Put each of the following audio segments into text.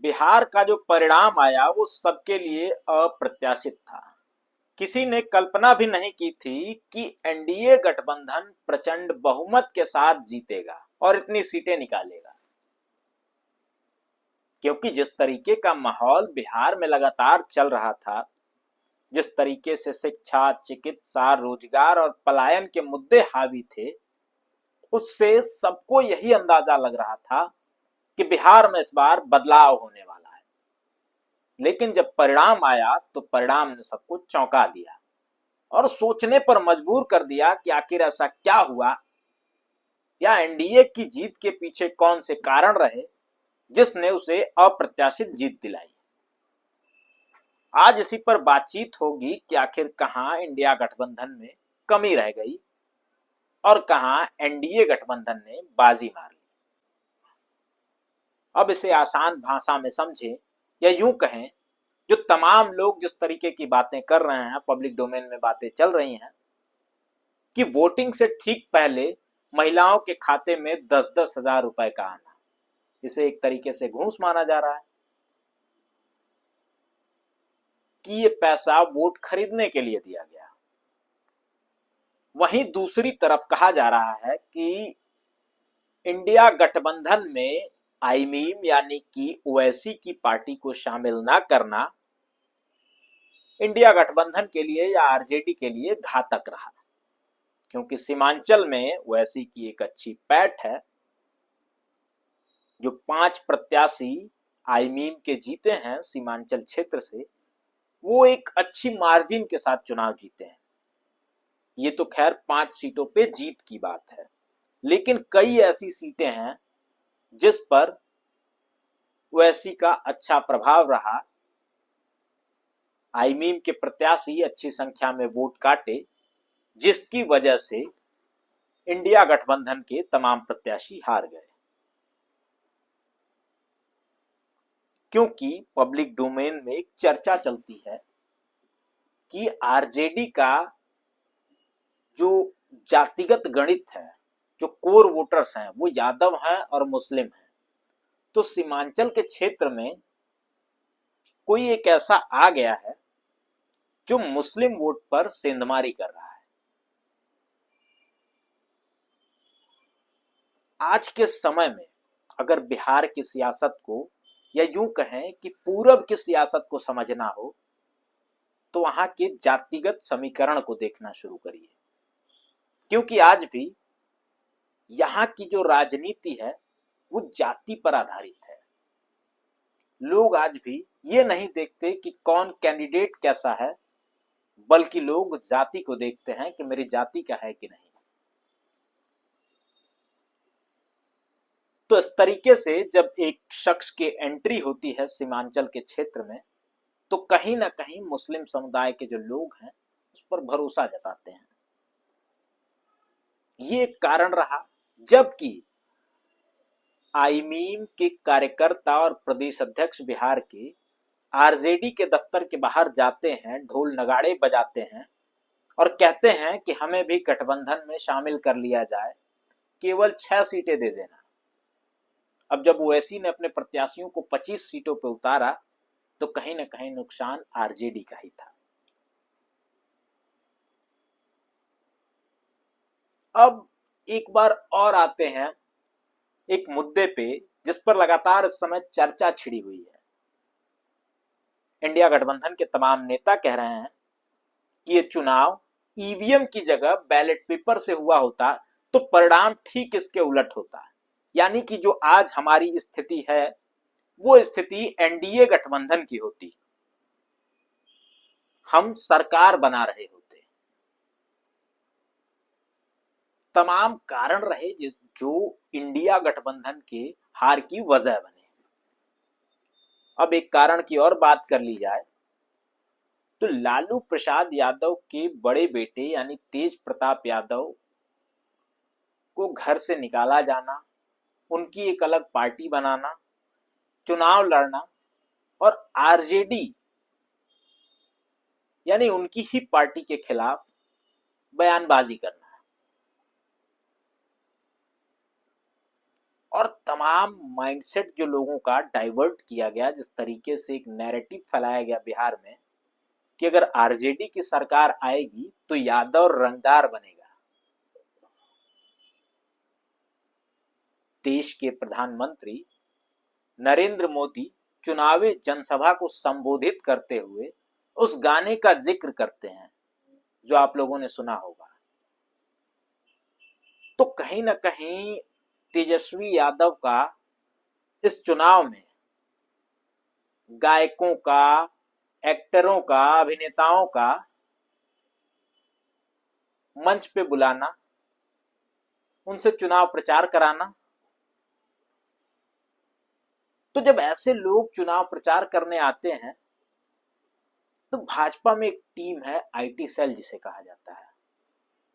बिहार का जो परिणाम आया वो सबके लिए अप्रत्याशित था। किसी ने कल्पना भी नहीं की थी कि एनडीए गठबंधन प्रचंड बहुमत के साथ जीतेगा और इतनी सीटें निकालेगा। क्योंकि जिस तरीके का माहौल बिहार में लगातार चल रहा था, जिस तरीके से शिक्षा, चिकित्सा, रोजगार और पलायन के मुद्दे हावी थे, उससे सबको यही अंदाजा लग रहा था कि बिहार में इस बार बदलाव होने वाला है। लेकिन जब परिणाम आया तो परिणाम ने सबको चौंका दिया और सोचने पर मजबूर कर दिया कि आखिर ऐसा क्या हुआ, या एनडीए की जीत के पीछे कौन से कारण रहे जिसने उसे अप्रत्याशित जीत दिलाई। आज इसी पर बातचीत होगी कि आखिर कहां इंडिया गठबंधन में कमी रह गई और कहां एनडीए गठबंधन ने बाजी मार ली। अब इसे आसान भाषा में समझें, या यूं कहें, जो तमाम लोग जिस तरीके की बातें कर रहे हैं, पब्लिक डोमेन में बातें चल रही हैं कि वोटिंग से ठीक पहले महिलाओं के खाते में 10-10 हजार रुपए का आना, इसे एक तरीके से घूस माना जा रहा है कि ये पैसा वोट खरीदने के लिए दिया गया। वहीं दूसरी तरफ कहा जा रहा है कि इंडिया गठबंधन में आईमीम यानी कि ओवैसी की पार्टी को शामिल ना करना इंडिया गठबंधन के लिए या आरजेडी के लिए घातक रहा, क्योंकि सीमांचल में ओवैसी की एक अच्छी पैठ है। जो 5 प्रत्याशी आईमीम के जीते हैं सीमांचल क्षेत्र से, वो एक अच्छी मार्जिन के साथ चुनाव जीते हैं। ये तो खैर 5 सीटों पे जीत की बात है, लेकिन कई ऐसी सीटें हैं जिस पर ओवैसी का अच्छा प्रभाव रहा, आईमीम के प्रत्याशी अच्छी संख्या में वोट काटे, जिसकी वजह से इंडिया गठबंधन के तमाम प्रत्याशी हार गए। क्योंकि पब्लिक डोमेन में एक चर्चा चलती है कि आरजेडी का जो जातिगत गणित है, जो कोर वोटर्स हैं, वो यादव हैं और मुस्लिम हैं। तो सीमांचल के क्षेत्र में कोई एक ऐसा आ गया है जो मुस्लिम वोट पर सेंधमारी कर रहा है। आज के समय में अगर बिहार की सियासत को, या यूं कहें कि पूरब की सियासत को समझना हो, तो वहां के जातिगत समीकरण को देखना शुरू करिए। क्योंकि आज भी यहाँ की जो राजनीति है वो जाति पर आधारित है। लोग आज भी ये नहीं देखते कि कौन कैंडिडेट कैसा है, बल्कि लोग जाति को देखते हैं कि मेरी जाति का है कि नहीं। तो इस तरीके से जब एक शख्स की एंट्री होती है सीमांचल के क्षेत्र में, तो कहीं ना कहीं मुस्लिम समुदाय के जो लोग हैं उस पर भरोसा जताते हैं। ये एक कारण रहा। जबकि आईमीम के कार्यकर्ता और प्रदेश अध्यक्ष बिहार के आरजेडी के दफ्तर के बाहर जाते हैं, ढोल नगाड़े बजाते हैं और कहते हैं कि हमें भी गठबंधन में शामिल कर लिया जाए, केवल 6 सीटें दे देना। अब जब ओवैसी ने अपने प्रत्याशियों को 25 सीटों पर उतारा तो कहीं ना कहीं नुकसान आरजेडी का ही था। अब एक बार और आते हैं एक मुद्दे पे जिस पर लगातार इस समय चर्चा छिड़ी हुई है। इंडिया गठबंधन के तमाम नेता कह रहे हैं कि ये चुनाव ईवीएम की जगह बैलेट पेपर से हुआ होता तो परिणाम ठीक इसके उलट होता। यानी कि जो आज हमारी स्थिति है वो स्थिति एनडीए गठबंधन की होती, हम सरकार बना रहे होते। तमाम कारण रहे जो इंडिया गठबंधन के हार की वजह बने। अब एक कारण की और बात कर ली जाए तो लालू प्रसाद यादव के बड़े बेटे यानी तेज प्रताप यादव को घर से निकाला जाना, उनकी एक अलग पार्टी बनाना, चुनाव लड़ना और आरजेडी यानी उनकी ही पार्टी के खिलाफ बयानबाजी करना, और तमाम माइंडसेट जो लोगों का डाइवर्ट किया गया, जिस तरीके से एक नैरेटिव फैलाया गया बिहार में कि अगर आरजेडी की सरकार आएगी तो यादव रंगदार बनेगा। देश के प्रधानमंत्री नरेंद्र मोदी चुनावी जनसभा को संबोधित करते हुए उस गाने का जिक्र करते हैं जो आप लोगों ने सुना होगा। तो कहीं ना कहीं तेजस्वी यादव का इस चुनाव में गायकों का, एक्टरों का, अभिनेताओं का मंच पे बुलाना, उनसे चुनाव प्रचार कराना, तो जब ऐसे लोग चुनाव प्रचार करने आते हैं तो भाजपा में एक टीम है, आईटी सेल जिसे कहा जाता है,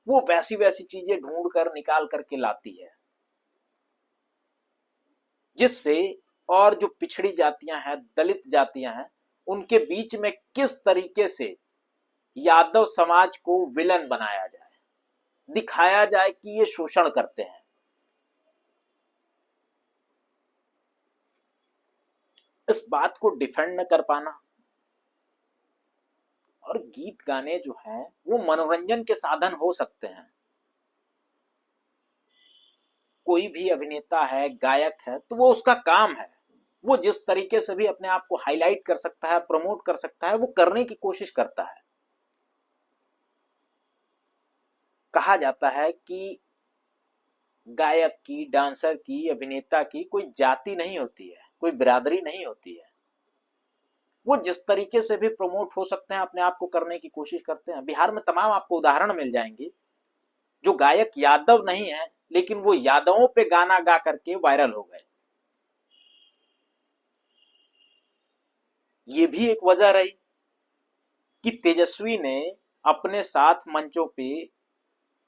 वो वैसी वैसी चीजें ढूंढ कर निकाल करके लाती है जिससे और जो पिछड़ी जातियां हैं, दलित जातियां हैं, उनके बीच में किस तरीके से यादव समाज को विलन बनाया जाए, दिखाया जाए कि ये शोषण करते हैं। इस बात को डिफेंड न कर पाना, और गीत गाने जो हैं वो मनोरंजन के साधन हो सकते हैं। कोई भी अभिनेता है, गायक है, तो वो उसका काम है, वो जिस तरीके से भी अपने आप को हाईलाइट कर सकता है, प्रमोट कर सकता है, वो करने की कोशिश करता है। कहा जाता है कि गायक की, डांसर की, अभिनेता की कोई जाति नहीं होती है, कोई बिरादरी नहीं होती है, वो जिस तरीके से भी प्रमोट हो सकते हैं अपने आप को करने की कोशिश करते हैं। बिहार में तमाम आपको उदाहरण मिल जाएंगे जो गायक यादव नहीं है लेकिन वो यादवों पे गाना गा करके वायरल हो गए। ये भी एक वजह रही कि तेजस्वी ने अपने साथ मंचों पे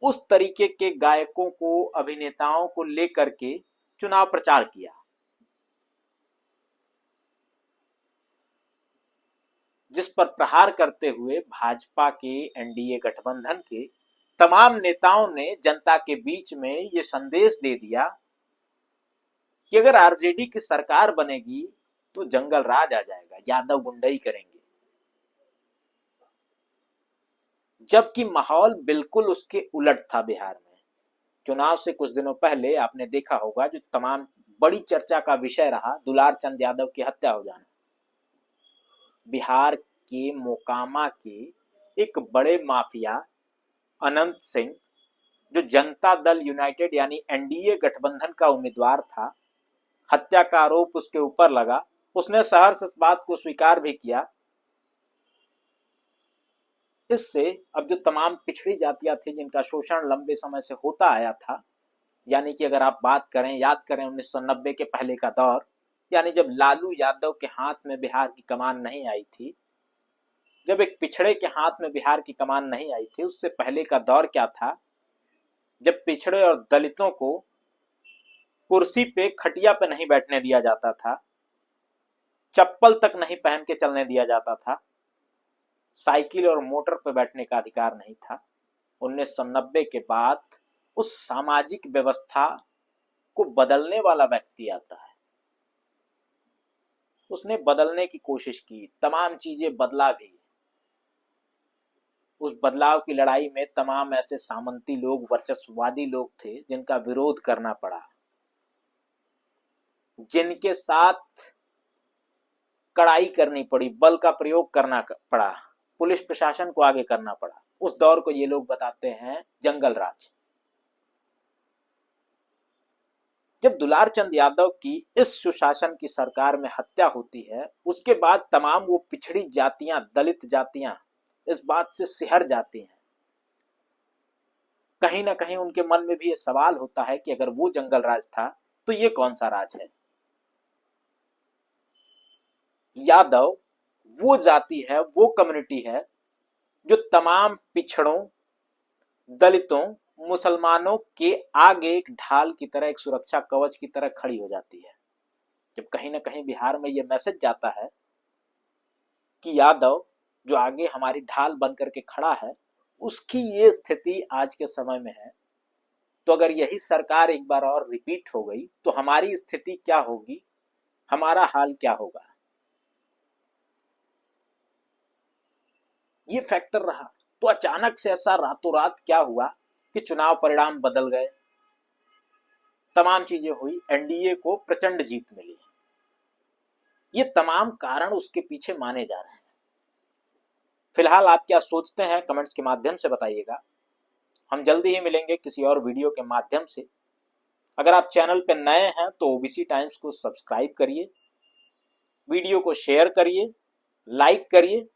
उस तरीके के गायकों को, अभिनेताओं को लेकर के चुनाव प्रचार किया जिस पर प्रहार करते हुए भाजपा के, एनडीए गठबंधन के तमाम नेताओं ने जनता के बीच में ये संदेश दे दिया कि अगर आरजेडी की सरकार बनेगी तो जंगल राज आ जाएगा, यादव गुंडई करेंगे। जबकि माहौल बिल्कुल उसके उलट था। बिहार में चुनाव से कुछ दिनों पहले आपने देखा होगा जो तमाम बड़ी चर्चा का विषय रहा, दुलार चंद यादव की हत्या हो जाना। बिहार के मोकामा के एक बड़े माफिया अनंत सिंह, जो जनता दल यूनाइटेड यानी एनडीए गठबंधन का उम्मीदवार था, हत्या का आरोप उसके ऊपर लगा। उसने सहर्ष इस बात को स्वीकार भी किया। इससे अब जो तमाम पिछड़ी जातियां थी जिनका शोषण लंबे समय से होता आया था, यानी कि अगर आप बात करें, याद करें 1990 के पहले का दौर, यानी जब लालू यादव के हाथ में बिहार की कमान नहीं आई थी, जब एक पिछड़े के हाथ में बिहार की कमान नहीं आई थी, उससे पहले का दौर क्या था, जब पिछड़े और दलितों को कुर्सी पे, खटिया पे नहीं बैठने दिया जाता था, चप्पल तक नहीं पहन के चलने दिया जाता था, साइकिल और मोटर पर बैठने का अधिकार नहीं था। 1990 के बाद उस सामाजिक व्यवस्था को बदलने वाला व्यक्ति आता है। उसने बदलने की कोशिश की, तमाम चीजें बदला भी। उस बदलाव की लड़ाई में तमाम ऐसे सामंती लोग, वर्चस्ववादी लोग थे जिनका विरोध करना पड़ा, जिनके साथ कड़ाई करनी पड़ी, बल का प्रयोग करना पड़ा, पुलिस प्रशासन को आगे करना पड़ा। उस दौर को ये लोग बताते हैं जंगल राज। जब दुलार चंद यादव की इस सुशासन की सरकार में हत्या होती है, उसके बाद तमाम वो पिछड़ी जातियां, दलित जातियां इस बात से सिहर जाती हैं। कहीं ना कहीं उनके मन में भी ये सवाल होता है कि अगर वो जंगल राज था तो ये कौन सा राज है। यादव वो जाति है, वो कम्युनिटी है जो तमाम पिछड़ों, दलितों, मुसलमानों के आगे एक ढाल की तरह, एक सुरक्षा कवच की तरह खड़ी हो जाती है। जब कहीं ना कहीं बिहार में यह मैसेज जाता है कि यादव जो आगे हमारी ढाल बन करके खड़ा है, उसकी ये स्थिति आज के समय में है, तो अगर यही सरकार एक बार और रिपीट हो गई तो हमारी स्थिति क्या होगी, हमारा हाल क्या होगा। ये फैक्टर रहा। तो अचानक से ऐसा रातों रात क्या हुआ कि चुनाव परिणाम बदल गए, तमाम चीजें हुई, एनडीए को प्रचंड जीत मिली। ये तमाम कारण उसके पीछे माने जा रहे हैं। फिलहाल आप क्या सोचते हैं कमेंट्स के माध्यम से बताइएगा। हम जल्दी ही मिलेंगे किसी और वीडियो के माध्यम से। अगर आप चैनल पर नए हैं तो ओबीसी टाइम्स को सब्सक्राइब करिए, वीडियो को शेयर करिए, लाइक करिए